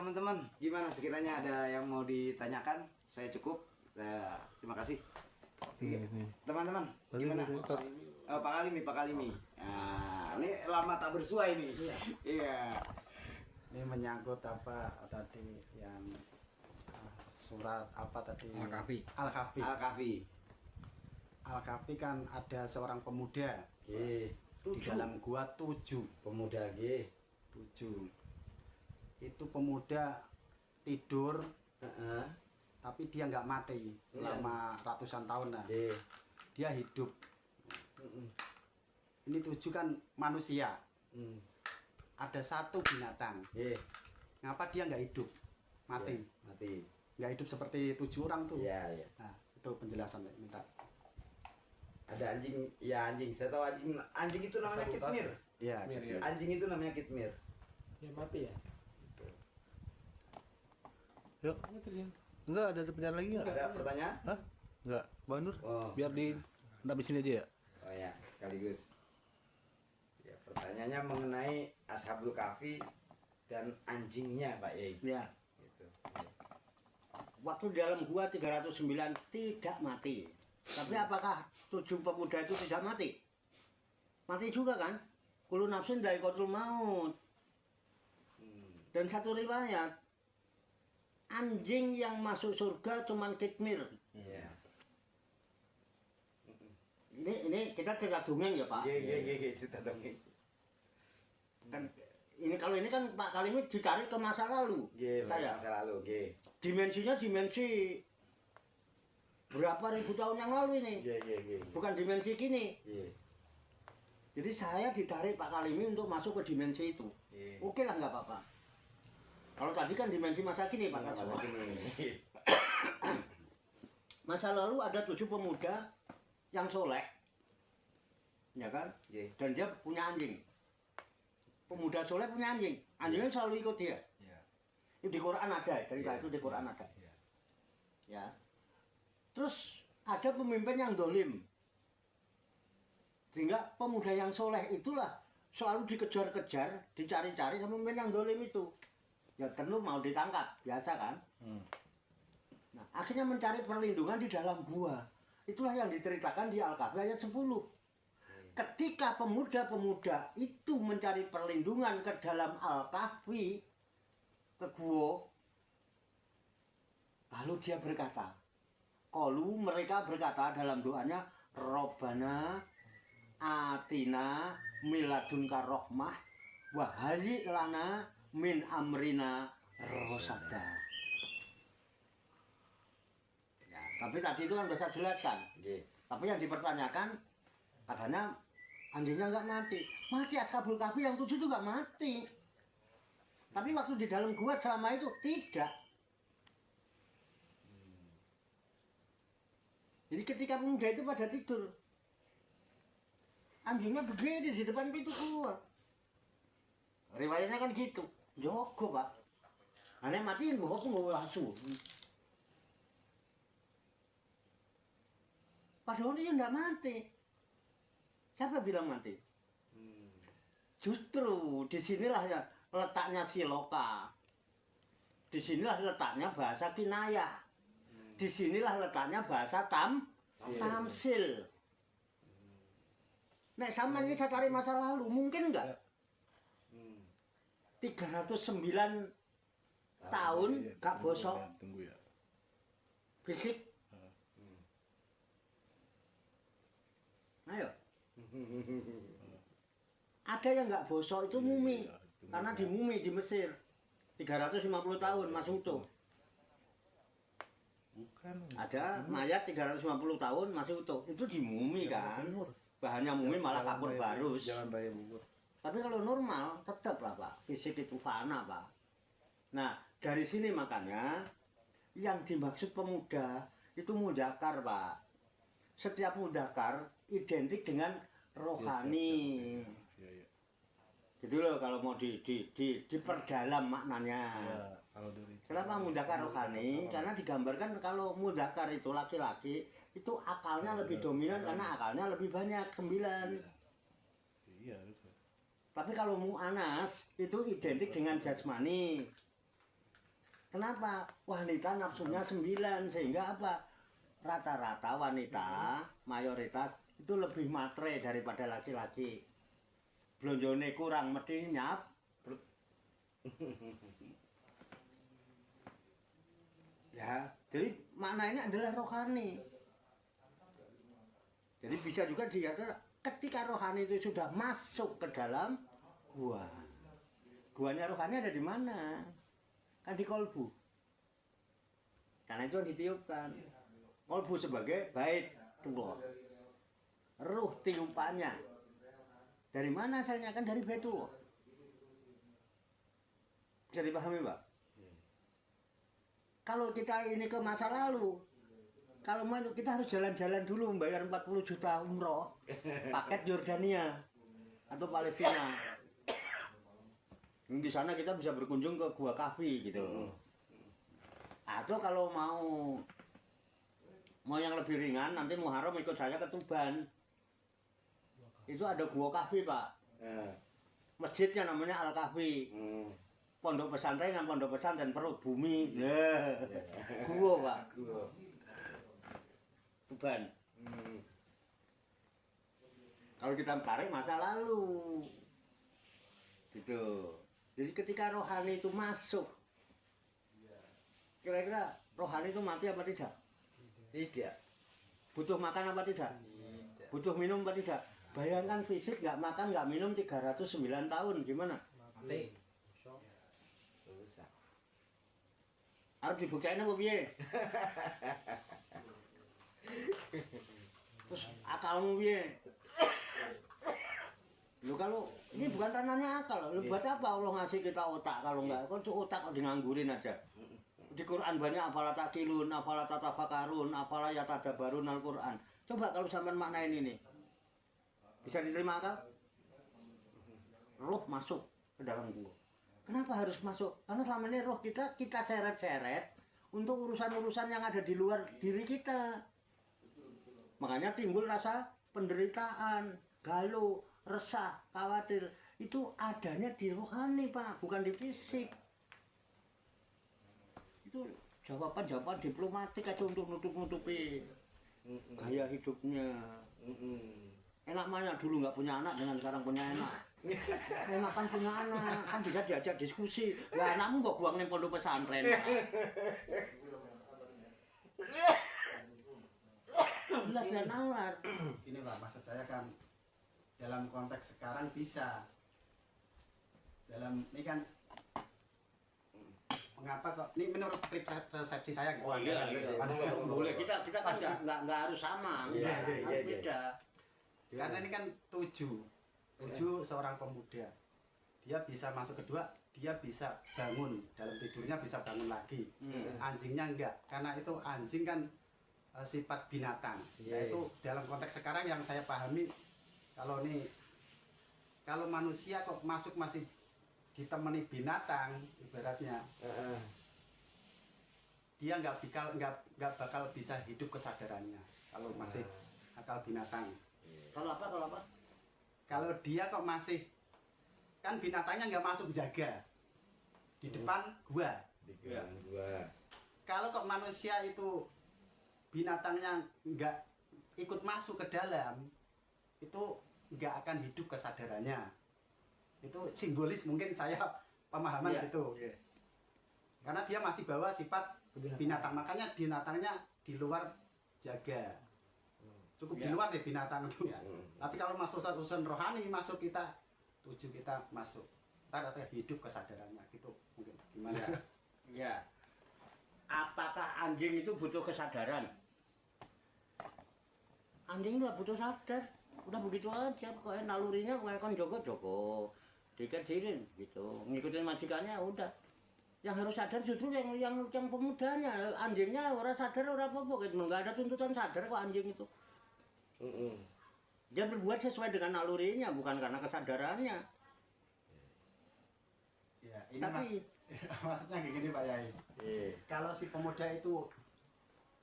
teman-teman, gimana sekiranya ada yang mau ditanyakan? Saya cukup. Terima kasih. Teman-teman, gimana? Pak Kalimi. Nah, ini lama tak bersua ini. Iya. Ini menyangkut apa tadi yang surat apa tadi? Al-Kahfi kan ada seorang pemuda. Di dalam gua 7 pemuda 7. Itu pemuda tidur, tapi dia nggak mati selama ratusan tahun lah. Dia hidup. Ini 7 kan manusia. Ada satu binatang. Ngapa dia nggak hidup? Mati. Nggak hidup seperti 7 orang tuh. Nah, itu penjelasan minta. Ada anjing, ya anjing. Saya tahu anjing. Anjing itu namanya kitmir. Iya. Anjing itu namanya kitmir. Ya mati ya. Yuk. Enggak ada pertanyaan lagi enggak? Ada pertanyaan? Hah? Enggak, Bang Nur. Oh. Biar di sini aja ya. Oh ya, sekaligus. Ya, pertanyaannya mengenai Ashabul Kahfi dan anjingnya, Pak Yai. Ya. Gitu. Waktu di dalam gua 309 tidak mati. Tapi apakah 7 pemuda itu tidak mati? Mati juga kan? Kullu nafsin dha'iqatul maut. Dan satu riwayat, anjing yang masuk surga cuman kitmir. Iya. Ini kita cerita dongeng ya Pak. Cerita dongeng. Kan ini kalau ini kan Pak Kalimi ditarik ke masa lalu. Masa lalu, Dimensinya dimensi berapa ribu tahun yang lalu ini. Bukan dimensi kini. Jadi saya ditarik Pak Kalimi untuk masuk ke dimensi itu. Oke lah nggak apa-apa. Kalau tadi kan dimensi masa kini Pak Kaswa. Masa lalu ada 7 pemuda yang soleh, ya kan? Dan dia punya anjing. Pemuda soleh punya anjing. Anjingnya selalu ikut dia. Itu di Quran ada, cerita itu di Quran ada. Ya. Terus ada pemimpin yang dolim. Sehingga pemuda yang soleh itulah selalu dikejar-kejar, dicari-cari sama pemimpin yang dolim itu. Ya tentu mau ditangkap, biasa kan? Nah, akhirnya mencari perlindungan di dalam gua. Itulah yang diceritakan di Al-Kahfi ayat 10. Ketika pemuda-pemuda itu mencari perlindungan ke dalam Al-Kahfi, ke gua, lalu dia berkata, mereka berkata dalam doanya, Robbana atina miladunka rohmah wa hayyi lana min amrina rosada. Ya, tapi tadi itu kan bisa jelaskan. Tapi yang dipertanyakan katanya anjingnya nggak mati. Mati Ashabul Kahfi yang 7 juga mati. Tapi waktu di dalam gua selama itu tidak. Jadi ketika pemuda itu pada tidur, anjingnya berdiri di depan pintu gua. Riwayatnya kan gitu. Jogo Pak. Aneh matiin gua aku nggak langsung. Padahal dia nggak mati. Siapa bilang mati? Justru disinilah ya letaknya siloka. Disinilah letaknya bahasa kinayah. Disinilah letaknya bahasa tamsil. Nek sama ini saya cari masa lalu, mungkin enggak? 309 tahun gak bosok. Tunggu ya. Fisik. Ayo. Ada yang nggak bosok itu mumi, karena di mumi di Mesir 350 tahun masih utuh. Bukan. Ada mayat 350 tahun masih utuh, itu di mumi kan. Bahannya mumi malah kapur barus. Jangan bayar bubur. Tapi kalau normal tetap lah Pak, fisik itu fana Pak. Nah dari sini makanya yang dimaksud pemuda itu mudakar Pak. Setiap mudakar identik dengan rohani. Gitu loh kalau mau diperdalam maknanya. Kenapa mudakar rohani? Karena digambarkan kalau mudakar itu laki-laki itu akalnya lebih dominan karena akalnya lebih banyak 9. Iya. Tapi kalau mu'anas itu identik dengan jasmani. Kenapa? Wanita nafsunya 9 sehingga apa? Rata-rata wanita mayoritas itu lebih matre daripada laki-laki. Blonjone kurang mesti nyap. Ya, jadi maknanya adalah rohani. Jadi bisa juga dikatakan ketika rohani itu sudah masuk ke dalam gua. Guanya rohani ada di mana? Kan di kolbu. Karena itu ditiupkan. Kolbu sebagai bait Tuhan. Ruh tiupannya. Dari mana asalnya? Kan dari Baitullah. Bisa dipahami, Pak? Kalau kita ini ke masa lalu, kalau mau kita harus jalan-jalan dulu membayar 40 juta umroh, paket Yordania atau Palestina. Di sana kita bisa berkunjung ke Gua Kafi gitu. Atau kalau mau yang lebih ringan, nanti Muharram ikut saya ke Tuban. Itu ada Gua Kafi, Pak. Masjidnya namanya Al Kafi. Pondok pesantren perut bumi. Gua, Pak. Tuban. Kalau kita tarik masa lalu. Gitu. Jadi ketika rohani itu masuk, kira-kira rohani itu mati apa tidak? Tidak. Butuh makan apa tidak? Tidak. Butuh minum apa tidak? Bayangkan fisik nggak makan nggak minum 309 tahun gimana? Mati. Rusak. Harus dibuktikan apa piye? Terus akalmu piye? Lu kalau ini bukan ranahnya akal, lu buat apa Allah ngasih kita otak kalau enggak? Kok otak kok nganggurin aja. Di Quran banyak afala taqilun, afala tatafakarun, afala yatadabbarun al-Quran. Coba kalau sampean maknain ini. Bisa diterima akal? Roh masuk ke dalam gua. Kenapa harus masuk? Karena selama ini roh kita seret-seret untuk urusan-urusan yang ada di luar diri kita. Makanya timbul rasa penderitaan, galau, resah, khawatir. Itu adanya di rohani, Pak, bukan di fisik. Itu jawaban-jawaban diplomatik aja untuk nutup-nutupi gaya hidupnya. Enak mana dulu nggak punya anak dengan sekarang punya anak. Enak kan punya anak, kan bisa diajak diskusi. Lah anakmu kok buang ning pondok pesantren. Jelas dan nalar. Ini Pak, maksud saya kan dalam konteks sekarang bisa. Dalam ini kan mengapa kok ini menurut persepsi saya gitu. Oh iya, boleh. Kita kan nggak harus sama. Iya. Beda. Karena ini kan tujuh seorang pemuda. Dia bisa masuk kedua, dia bisa bangun dalam tidurnya, bisa bangun lagi. Anjingnya enggak, karena itu anjing kan sifat binatang. Yaitu dalam konteks sekarang yang saya pahami, kalau manusia kok masuk masih ditemani binatang ibaratnya, dia nggak bakal bisa hidup kesadarannya kalau masih akal binatang. Kalau apa? Kalau dia kok masih, kan binatangnya nggak masuk jaga di depan gua. Kalau kok manusia itu binatangnya nggak ikut masuk ke dalam, itu nggak akan hidup kesadarannya. Itu simbolis mungkin saya pemahaman gitu. Karena dia masih bawa sifat binatang, makanya binatangnya di luar jaga. Cukup di luar deh binatang itu. Tapi kalau masuk urusan rohani, masuk kita masuk. Ntar ada hidup kesadarannya gitu mungkin. Gimana? Ya. Apakah anjing itu butuh kesadaran? Anjing nggak butuh sadar. Udah begitu aja, pokoknya nalurinya kayak kon jogo-jogo. Dikecirin gitu. Ngikutin majikannya udah. Yang harus sadar justru yang pemudanya. Anjingnya orang sadar orang apa-apa gitu. Enggak ada tuntutan sadar kok anjing itu. Dia berbuat sesuai dengan nalurinya, bukan karena kesadarannya. Ya, ini Tapi maksudnya kayak gini Pak Yai. Kalau si pemuda itu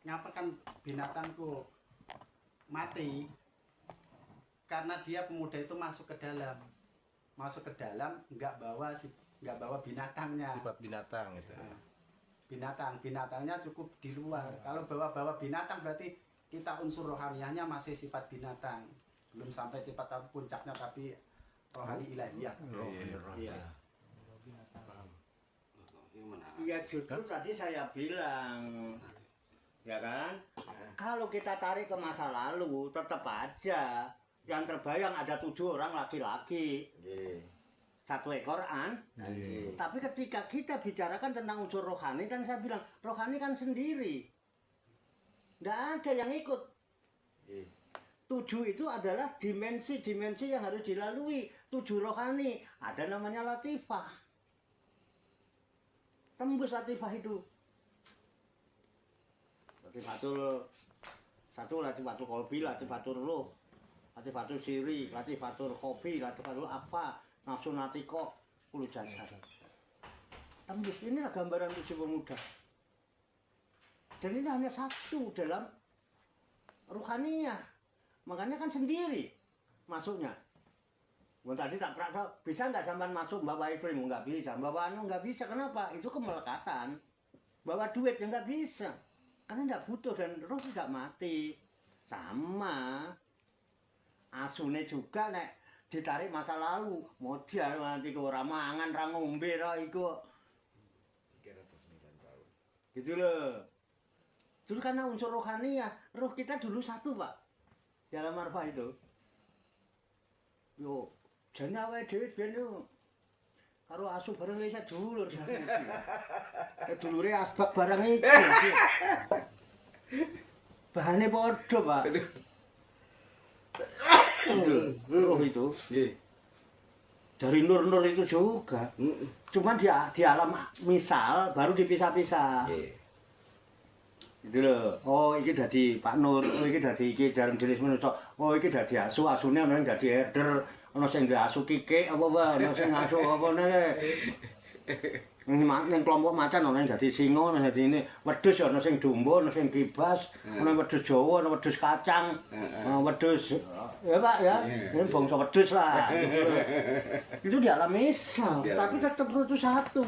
ngapakan binatangku mati karena dia pemuda itu masuk ke dalam nggak bawa binatangnya. Sifat binatang itu. binatangnya cukup di luar. Kalau bawa-bawa binatang berarti kita unsur rohaniahnya masih sifat binatang, belum sampai sifat puncaknya tapi rohani ilahiyah. Iya. Ya justru tadi saya bilang, ya kan, kalau kita tarik ke masa lalu tetap aja yang terbayang ada 7 orang laki-laki, 1 ekor anjing. Tapi ketika kita bicarakan tentang unsur rohani, kan saya bilang rohani kan sendiri, nggak ada yang ikut. 7 itu adalah dimensi-dimensi yang harus dilalui. 7 rohani, ada namanya latifah. Tembus latifah itu. Latifatul 1, latifatul qalbi, latifatul ruh, latifatul siri, latifatul khofi, latifatul apa, nafsu natiko, 10 jasad. Tembus, inilah gambaran 7 pemuda. Dan ini hanya satu dalam ruhaniyah. Makanya kan sendiri masuknya. Gua tadi tak pernah bisa nggak sampean masuk bawa istri? Nggak bisa, bawa anu nggak bisa. Kenapa? Itu kemelekatan. Bawa duit ya nggak bisa, karena nggak butuh dan roh tidak mati. Sama asune juga nek ditarik masa lalu, modal nanti ke orang mangan, orang ngombe, itu 309 tahun. gitu loh. Dulu karena unsur rohani ya, roh kita dulu satu pak, dalam arwah itu. Yo, jane awake dhewe ben yo karo asu bareng wis dulur sakit. Dulure asbak barang iki. Bahane padha, Pak. Roh itu. Dari nur-nur itu juga. Cuman di alam misal baru dipisah-pisah. Gitu loh. Oh, iki dadi Pak Nur, oh iki dadi iki dalam jenis manusa. Oh, iki dadi asu, asune ana sing dadi herder, ana sing asu kikik apa wae, ana sing asu apa ne. Ning kelompok macan ana sing dadi singa, ana dadi ini wedhus ana sing domba, ana sing kibas, ana wedhus Jawa, ana wedhus kacang, wedhus ya Pak ya. Ini bangsa wedhus lah. Itu di alam misal, tapi tetap itu satu.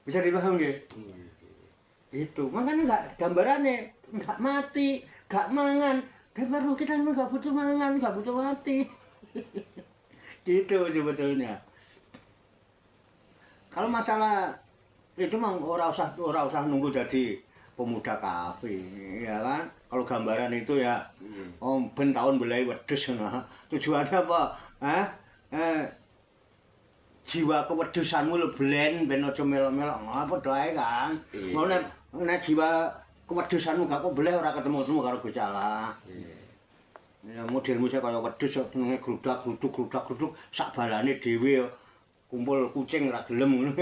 Bisa dipaham nggih? Itu makanya nggak gambarannya nggak mati nggak mangan baru kita nggak butuh mangan nggak butuh mati gitu sebetulnya. Kalau masalah itu mah ora usah nunggu jadi pemuda kafe ya kan. Kalau gambaran itu ya ben tahun belai wedhus nah tujuannya apa jiwa kewedusanmu lu blend ben aja melo-melo apa doae kan. Mau nek jiwa kewedusanmu gak kok bleh ora ketemu karo Gusti Allah. Ya modelmu saya kaya wedhus senenge grudak-gruduk sak balane dhewe kumpul kucing ora gelem ngono.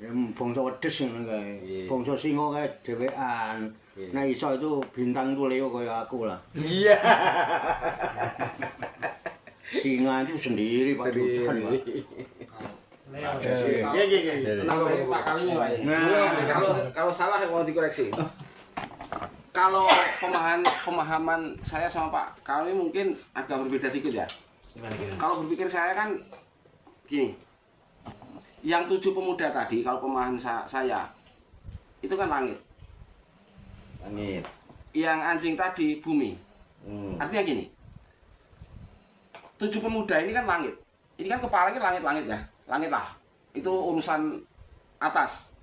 Ya bangsa wedhus ngono kae. Bangsa singa kae dhewean. Nek iso itu bintang tuh Leo kaya aku lah. Iya. Singa itu sendiri Pak Tuhan, Pak. Namanya Pak Kalimi, Pak. Kalau salah mau dikoreksi. Kalau pemahaman saya sama Pak Kalimi mungkin agak berbeda dikit ya. Kalau berpikir saya kan gini. Yang 7 pemuda tadi kalau pemahaman saya itu kan langit. Langit. Yang anjing tadi bumi. Artinya gini. 7 pemuda ini kan langit. Ini kan kepalanya langit-langit ya. Langit lah. Itu urusan atas.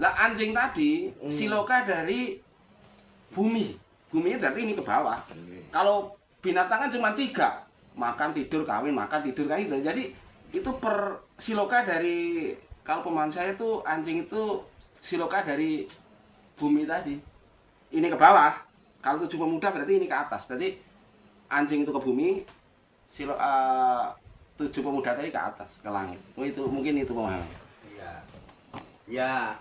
Lah anjing tadi siloka dari bumi. Buminya berarti ini ke bawah. Kalau binatang kan cuma 3. Makan, tidur, kawin, makan, tidur kayak gitu. Jadi itu per siloka dari kalau pemahaman saya tuh anjing itu siloka dari bumi tadi. Ini ke bawah. Kalau 7 pemuda berarti ini ke atas. Jadi anjing itu ke bumi, 7 pemuda tadi ke atas, ke langit. Oh itu mungkin itu pemahaman. Iya. Ya.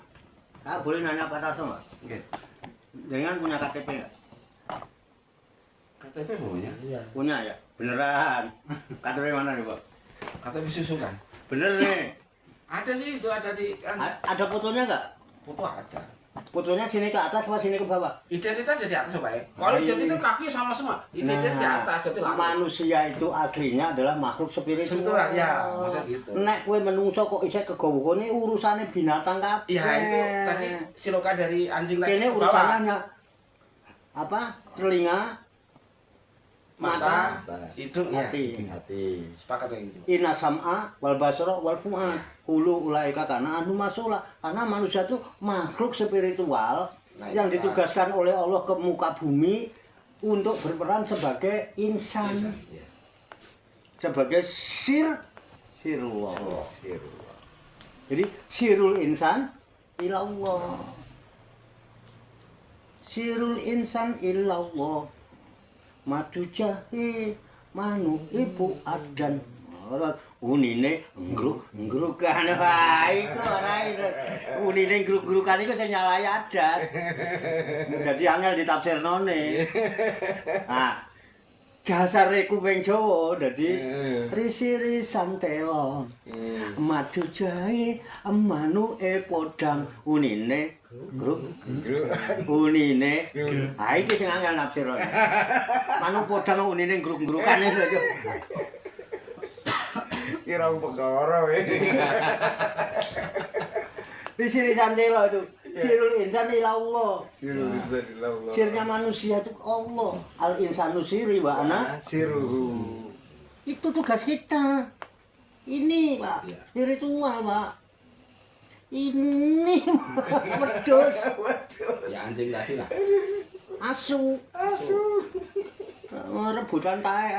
Boleh nanya Pak Tarso nggak? Oke. Jangan punya KTP nggak? KTP punya? Iya. Punya ya? Beneran. KTP mana nih Pak? KTP susu kan? Bener nih. Ada sih itu ada di kan. Ada fotonya nggak? Foto ada. Fotonya sini ke atas apa sini ke bawah? Identitas jadi atas Pak. Kalau identitas kaki sama semua, identitas di atas jadi langit. Manusia itu aslinya adalah makhluk spiritual. Spiritual, ya, maksud gitu. Nek kowe menungso kok isih kegowo ini urusane binatang kabeh. Iya itu tadi siloka dari anjing tadi Kene ke bawah. urusannya hanya apa? Telinga, Mata, hidung, ya. Hati. Sepakat kayak gitu. Inna sam'a wal basara wal fu'ad ulu ulaika kana anu masula. Karena manusia itu makhluk spiritual yang ditugaskan oleh Allah ke muka bumi untuk berperan sebagai insan, Ya. sebagai sirullah. Sirullah. Jadi sirul insan ilallah. Sirul insan ilallah. Madu jahe manu ibu adan unine ngruk-ngrukan wae iku ora itu unine ngruk-ngrukan iku sing nyalai adat dadi angel ditafsirnone nah dasar kuping Jawa dadi risi-risan telon madu jahe manu podang unine gruk unine ha iki sing angel nafsirone manu podang unine gruk-ngrukan itu Kira pegoro Risi santelo itu sirul insan ilallah. Sirul insan ilallah. Sirnya manusia itu Allah. Al insanu siri wa ana siruhu. itu tugas kita. Ini Pak, spiritual Pak. Ini wedhus. Ya anjing tadi lah. Asu. Rebutan tae.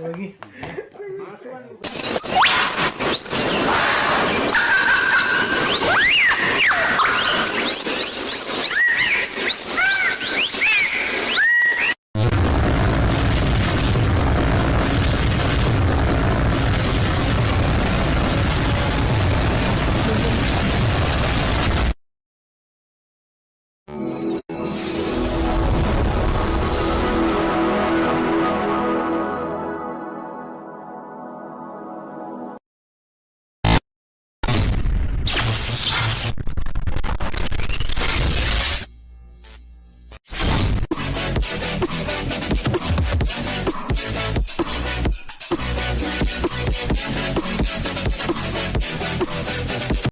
Lagi. Asu kan